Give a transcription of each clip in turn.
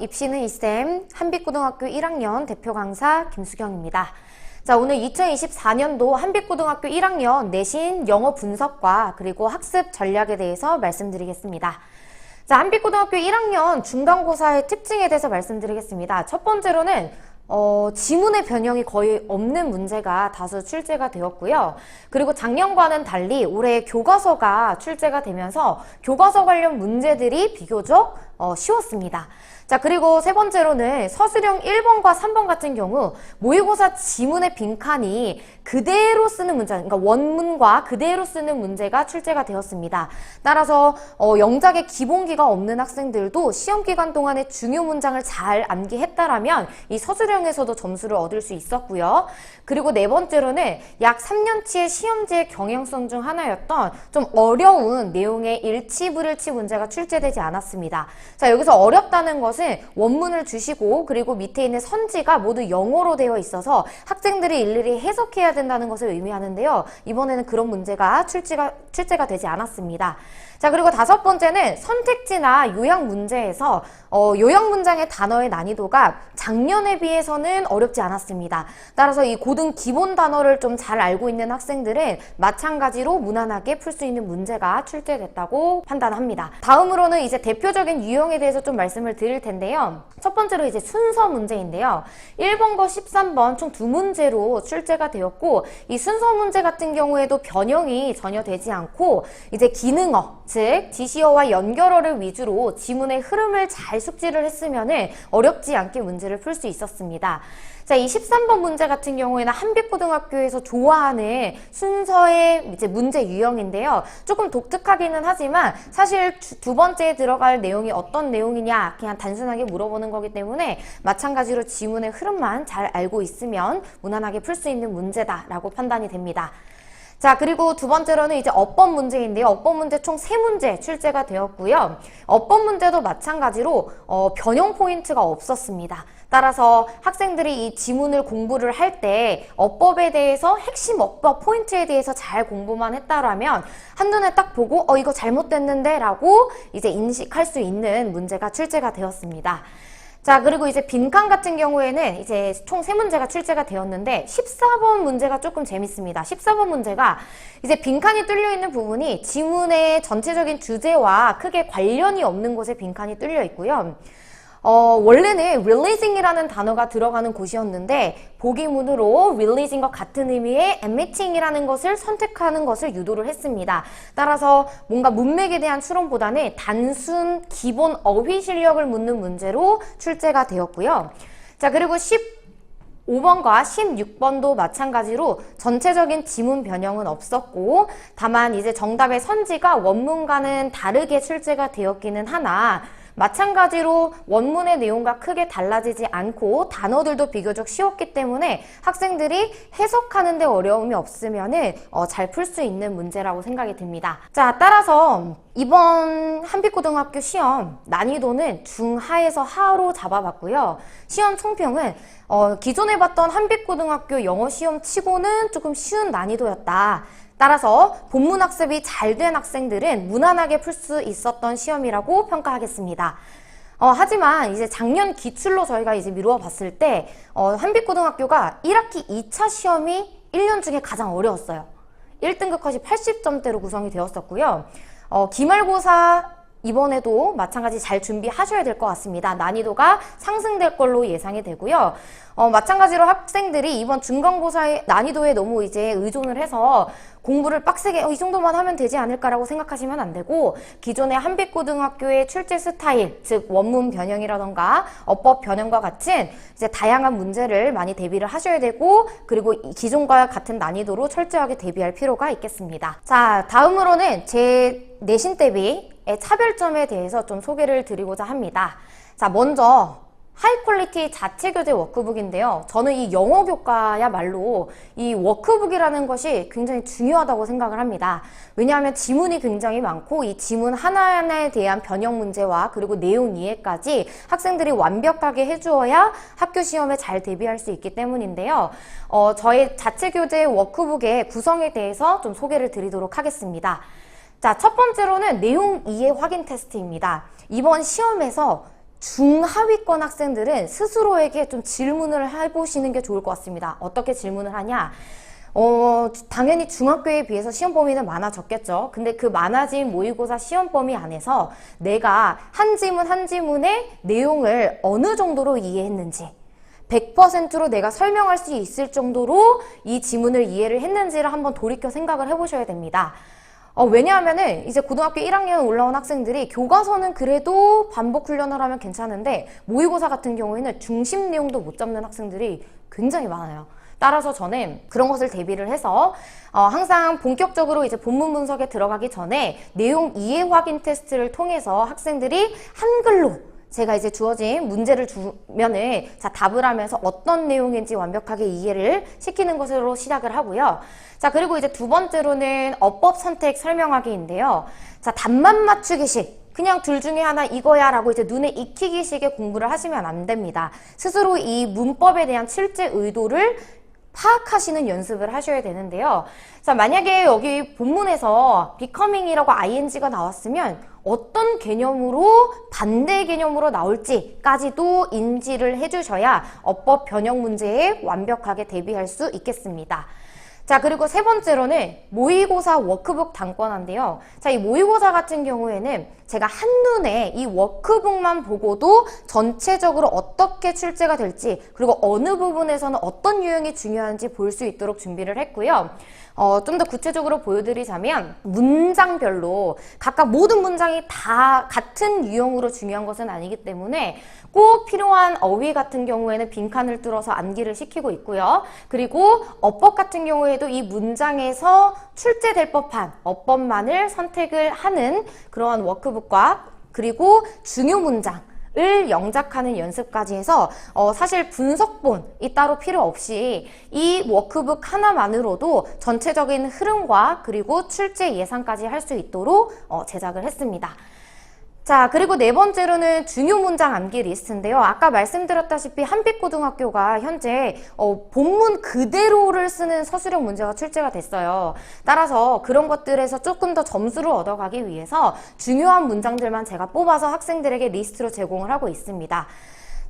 입시는 이쌤 한빛고등학교 1학년 대표 강사 김수경입니다. 자, 오늘 2024년도 한빛고등학교 1학년 내신 영어 분석과 그리고 학습 전략에 대해서 말씀드리겠습니다. 자, 한빛고등학교 1학년 중간고사의 특징에 대해서 말씀드리겠습니다. 첫 번째로는 지문의 변형이 거의 없는 문제가 다수 출제가 되었고요. 그리고 작년과는 달리 올해 교과서가 출제가 되면서 교과서 관련 문제들이 비교적 쉬웠습니다. 자, 그리고 세 번째로는 서술형 1번과 3번 같은 경우 모의고사 지문의 빈칸이 그대로 쓰는 문제, 그러니까 원문과 그대로 쓰는 문제가 출제가 되었습니다. 따라서 영작의 기본기가 없는 학생들도 시험 기간 동안에 중요 문장을 잘 암기했다라면 이 서술형에서도 점수를 얻을 수 있었고요. 그리고 네 번째로는 약 3년치의 시험지의 경향성 중 하나였던 좀 어려운 내용의 일치불일치 문제가 출제되지 않았습니다. 자, 여기서 어렵다는 것은 원문을 주시고 그리고 밑에 있는 선지가 모두 영어로 되어 있어서 학생들이 일일이 해석해야 된다는 것을 의미하는데요. 이번에는 그런 문제가 출제가 되지 않았습니다. 자, 그리고 다섯 번째는 선택지나 요약 문제에서 요약 문장의 단어의 난이도가 작년에 비해서는 어렵지 않았습니다. 따라서 이 고등 기본 단어를 좀 잘 알고 있는 학생들은 마찬가지로 무난하게 풀 수 있는 문제가 출제됐다고 판단합니다. 다음으로는 이제 대표적인 유형에 대해서 좀 말씀을 드릴 텐데요. 첫 번째로 이제 순서 문제인데요. 1번과 13번 총 2문제로 출제가 되었고 이 순서 문제 같은 경우에도 변형이 전혀 되지 않고 이제 기능어, 즉 지시어와 연결어를 위주로 지문의 흐름을 잘 숙지를 했으면은 어렵지 않게 문제를 풀 수 있었습니다. 자, 이 13번 문제 같은 경우에는 한빛고등학교에서 좋아하는 순서의 이제 문제 유형인데요. 조금 독특하기는 하지만 사실 두 번째에 들어갈 내용이 어떤 내용이냐 그냥 단순하게 물어보는 거기 때문에 마찬가지로 지문의 흐름만 잘 알고 있으면 무난하게 풀 수 있는 문제다라고 판단이 됩니다. 자, 그리고 두 번째로는 이제 어법 문제인데요. 어법 문제 총 3문제 출제가 되었고요. 어법 문제도 마찬가지로 변형 포인트가 없었습니다. 따라서 학생들이 이 지문을 공부를 할 때 어법에 대해서 핵심 어법 포인트에 대해서 잘 공부만 했다라면 한눈에 딱 보고 이거 잘못됐는데 라고 이제 인식할 수 있는 문제가 출제가 되었습니다. 자, 그리고 이제 빈칸 같은 경우에는 이제 총 3문제가 출제가 되었는데 14번 문제가 조금 재밌습니다. 14번 문제가 이제 빈칸이 뚫려 있는 부분이 지문의 전체적인 주제와 크게 관련이 없는 곳에 빈칸이 뚫려 있고요. 원래는 releasing이라는 단어가 들어가는 곳이었는데 보기문으로 releasing과 같은 의미의 emitting이라는 것을 선택하는 것을 유도를 했습니다. 따라서 뭔가 문맥에 대한 추론보다는 단순 기본 어휘 실력을 묻는 문제로 출제가 되었고요. 자, 그리고 15번과 16번도 마찬가지로 전체적인 지문 변형은 없었고 다만 이제 정답의 선지가 원문과는 다르게 출제가 되었기는 하나 마찬가지로 원문의 내용과 크게 달라지지 않고 단어들도 비교적 쉬웠기 때문에 학생들이 해석하는 데 어려움이 없으면은 잘 풀 수 있는 문제라고 생각이 듭니다. 자, 따라서 이번 한빛고등학교 시험 난이도는 중하에서 하로 잡아봤고요. 시험 총평은 기존에 봤던 한빛고등학교 영어 시험 치고는 조금 쉬운 난이도였다. 따라서 본문 학습이 잘 된 학생들은 무난하게 풀 수 있었던 시험이라고 평가하겠습니다. 하지만 이제 작년 기출로 저희가 이제 미루어 봤을 때 한빛고등학교가 1학기 2차 시험이 1년 중에 가장 어려웠어요. 1등급 컷이 80점대로 구성이 되었었고요. 기말고사 이번에도 마찬가지 잘 준비하셔야 될 것 같습니다. 난이도가 상승될 걸로 예상이 되고요. 마찬가지로 학생들이 이번 중간고사의 난이도에 너무 이제 의존을 해서 공부를 빡세게 이 정도만 하면 되지 않을까라고 생각하시면 안 되고 기존의 한빛고등학교의 출제 스타일, 즉 원문 변형이라던가 어법 변형과 같은 이제 다양한 문제를 많이 대비를 하셔야 되고 그리고 기존과 같은 난이도로 철저하게 대비할 필요가 있겠습니다. 자, 다음으로는 제 내신 대비의 차별점에 대해서 좀 소개를 드리고자 합니다. 자, 먼저 하이 퀄리티 자체 교재 워크북인데요. 저는 이 영어 교과야말로 이 워크북이라는 것이 굉장히 중요하다고 생각을 합니다. 왜냐하면 지문이 굉장히 많고 이 지문 하나하나에 대한 변형 문제와 그리고 내용 이해까지 학생들이 완벽하게 해주어야 학교 시험에 잘 대비할 수 있기 때문인데요. 저의 자체 교재 워크북의 구성에 대해서 좀 소개를 드리도록 하겠습니다. 자, 첫 번째로는 내용 이해 확인 테스트입니다. 이번 시험에서 중하위권 학생들은 스스로에게 좀 질문을 해보시는 게 좋을 것 같습니다. 어떻게 질문을 하냐? 당연히 중학교에 비해서 시험 범위는 많아졌겠죠. 근데 그 많아진 모의고사 시험 범위 안에서 내가 한 지문 한 지문의 내용을 어느 정도로 이해했는지, 100%로 내가 설명할 수 있을 정도로 이 지문을 이해를 했는지를 한번 돌이켜 생각을 해보셔야 됩니다. 왜냐하면은 이제 고등학교 1학년 올라온 학생들이 교과서는 그래도 반복 훈련을 하면 괜찮은데 모의고사 같은 경우에는 중심 내용도 못 잡는 학생들이 굉장히 많아요. 따라서 저는 그런 것을 대비를 해서 항상 본격적으로 이제 본문 분석에 들어가기 전에 내용 이해 확인 테스트를 통해서 학생들이 한글로 제가 이제 주어진 문제를 주면은 자, 답을 하면서 어떤 내용인지 완벽하게 이해를 시키는 것으로 시작을 하고요. 자, 그리고 이제 두 번째로는 어법 선택 설명하기인데요. 자, 답만 맞추기식. 그냥 둘 중에 하나 이거야 라고 이제 눈에 익히기식의 공부를 하시면 안 됩니다. 스스로 이 문법에 대한 실제 의도를 파악하시는 연습을 하셔야 되는데요. 자, 만약에 여기 본문에서 becoming이라고 ing가 나왔으면 어떤 개념으로 반대 개념으로 나올지까지도 인지를 해주셔야 어법 변형 문제에 완벽하게 대비할 수 있겠습니다. 자, 그리고 세 번째로는 모의고사 워크북 단권화인데요. 자, 이 모의고사 같은 경우에는 제가 한눈에 이 워크북만 보고도 전체적으로 어떻게 출제가 될지, 그리고 어느 부분에서는 어떤 유형이 중요한지 볼 수 있도록 준비를 했고요. 좀 더 구체적으로 보여드리자면 문장별로 각각 모든 문장이 다 같은 유형으로 중요한 것은 아니기 때문에 꼭 필요한 어휘 같은 경우에는 빈칸을 뚫어서 암기를 시키고 있고요. 그리고 어법 같은 경우에도 이 문장에서 출제될 법한 어법만을 선택을 하는 그러한 워크북과 그리고 중요 문장 을 영작하는 연습까지 해서 사실 분석본이 따로 필요 없이 이 워크북 하나만으로도 전체적인 흐름과 그리고 출제 예상까지 할 수 있도록 제작을 했습니다. 자, 그리고 네 번째로는 중요 문장 암기 리스트인데요. 아까 말씀드렸다시피 한빛고등학교가 현재 본문 그대로를 쓰는 서술형 문제가 출제가 됐어요. 따라서 그런 것들에서 조금 더 점수를 얻어가기 위해서 중요한 문장들만 제가 뽑아서 학생들에게 리스트로 제공을 하고 있습니다.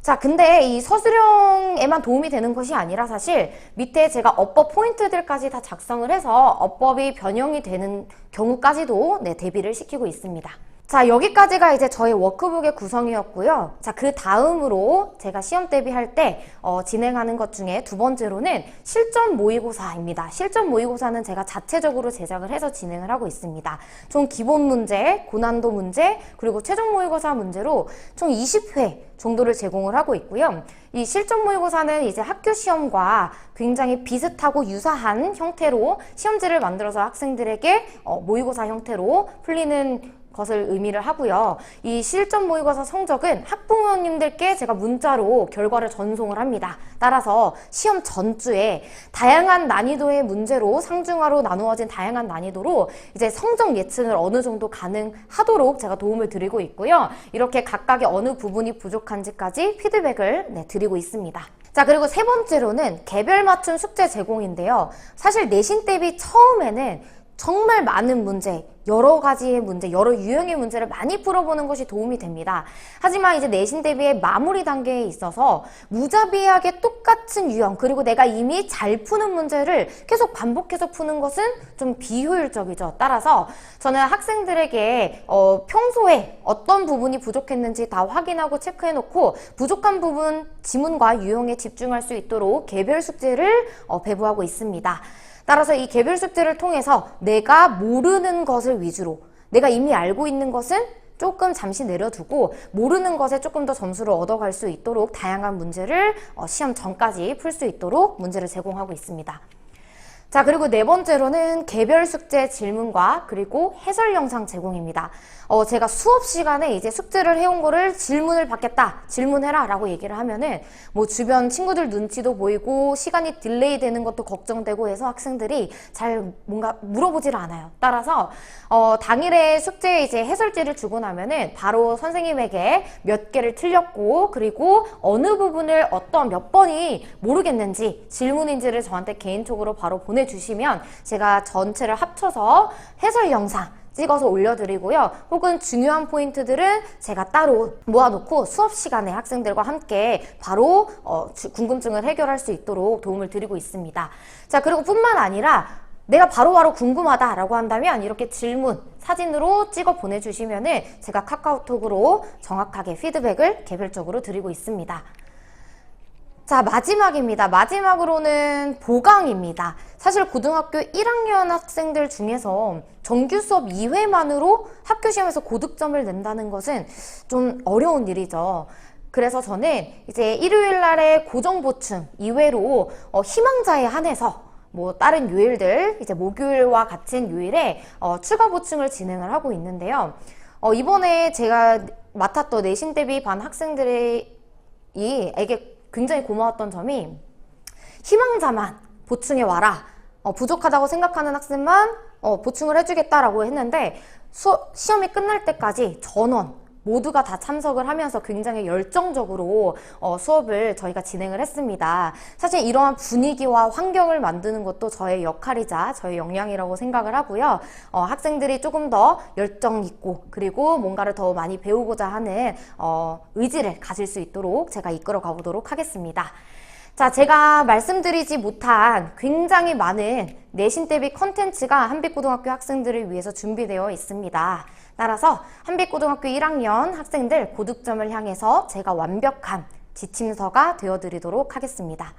자, 근데 이 서술형에만 도움이 되는 것이 아니라 사실 밑에 제가 어법 포인트들까지 다 작성을 해서 어법이 변형이 되는 경우까지도 대비를 시키고 있습니다. 자, 여기까지가 이제 저의 워크북의 구성이었고요. 자, 그 다음으로 제가 시험 대비할 때 진행하는 것 중에 두 번째로는 실전 모의고사입니다. 실전 모의고사는 제가 자체적으로 제작을 해서 진행을 하고 있습니다. 총 기본 문제, 고난도 문제, 그리고 최종 모의고사 문제로 총 20회 정도를 제공을 하고 있고요. 이 실전 모의고사는 이제 학교 시험과 굉장히 비슷하고 유사한 형태로 시험지를 만들어서 학생들에게 모의고사 형태로 풀리는 것을 의미를 하고요. 이 실전 모의고사 성적은 학부모님들께 제가 문자로 결과를 전송을 합니다. 따라서 시험 전주에 다양한 난이도의 문제로 상중하로 나누어진 다양한 난이도로 이제 성적 예측을 어느 정도 가능하도록 제가 도움을 드리고 있고요. 이렇게 각각의 어느 부분이 부족한지까지 피드백을 드리고 있습니다. 자, 그리고 세 번째로는 개별 맞춤 숙제 제공인데요. 사실 내신 대비 처음에는 정말 많은 문제, 여러 가지의 문제, 여러 유형의 문제를 많이 풀어보는 것이 도움이 됩니다. 하지만 이제 내신 대비의 마무리 단계에 있어서 무자비하게 똑같은 유형, 그리고 내가 이미 잘 푸는 문제를 계속 반복해서 푸는 것은 좀 비효율적이죠. 따라서 저는 학생들에게 평소에 어떤 부분이 부족했는지 다 확인하고 체크해놓고 부족한 부분, 지문과 유형에 집중할 수 있도록 개별 숙제를 배부하고 있습니다. 따라서 이 개별 숙제를 통해서 내가 모르는 것을 위주로, 내가 이미 알고 있는 것은 조금 잠시 내려두고 모르는 것에 조금 더 점수를 얻어갈 수 있도록 다양한 문제를 시험 전까지 풀 수 있도록 문제를 제공하고 있습니다. 자, 그리고 네 번째로는 개별 숙제 질문과 그리고 해설 영상 제공입니다. 제가 수업 시간에 이제 숙제를 해온 거를 질문을 받겠다, 질문해라 라고 얘기를 하면은 뭐 주변 친구들 눈치도 보이고 시간이 딜레이 되는 것도 걱정되고 해서 학생들이 잘 뭔가 물어보질 않아요. 따라서 당일에 숙제 이제 해설지를 주고 나면은 바로 선생님에게 몇 개를 틀렸고 그리고 어느 부분을 몇 번이 모르겠는지 질문인지를 저한테 개인적으로 바로 보내주시면 제가 전체를 합쳐서 해설 영상 찍어서 올려드리고요. 혹은 중요한 포인트들은 제가 따로 모아놓고 수업 시간에 학생들과 함께 바로 궁금증을 해결할 수 있도록 도움을 드리고 있습니다. 자, 그리고 뿐만 아니라 내가 바로바로 궁금하다라고 한다면 이렇게 질문, 사진으로 찍어 보내주시면은 제가 카카오톡으로 정확하게 피드백을 개별적으로 드리고 있습니다. 자, 마지막입니다. 마지막으로는 보강입니다. 사실 고등학교 1학년 학생들 중에서 정규 수업 2회만으로 학교 시험에서 고득점을 낸다는 것은 좀 어려운 일이죠. 그래서 저는 이제 일요일 날에 고정 보충 2회로 희망자에 한해서 다른 요일들, 이제 목요일과 같은 요일에 추가 보충을 진행을 하고 있는데요. 이번에 제가 맡았던 내신 대비 반 학생들에게 굉장히 고마웠던 점이 희망자만 보충해 와라. 부족하다고 생각하는 학생만 보충을 해주겠다라고 했는데 시험이 끝날 때까지 전원 모두가 다 참석을 하면서 굉장히 열정적으로 수업을 저희가 진행을 했습니다. 사실 이러한 분위기와 환경을 만드는 것도 저의 역할이자 저의 역량이라고 생각을 하고요. 학생들이 조금 더 열정 있고 그리고 뭔가를 더 많이 배우고자 하는 의지를 가질 수 있도록 제가 이끌어 가보도록 하겠습니다. 자, 제가 말씀드리지 못한 굉장히 많은 내신 대비 컨텐츠가 한빛고등학교 학생들을 위해서 준비되어 있습니다. 따라서 한빛고등학교 1학년 학생들 고득점을 향해서 제가 완벽한 지침서가 되어드리도록 하겠습니다.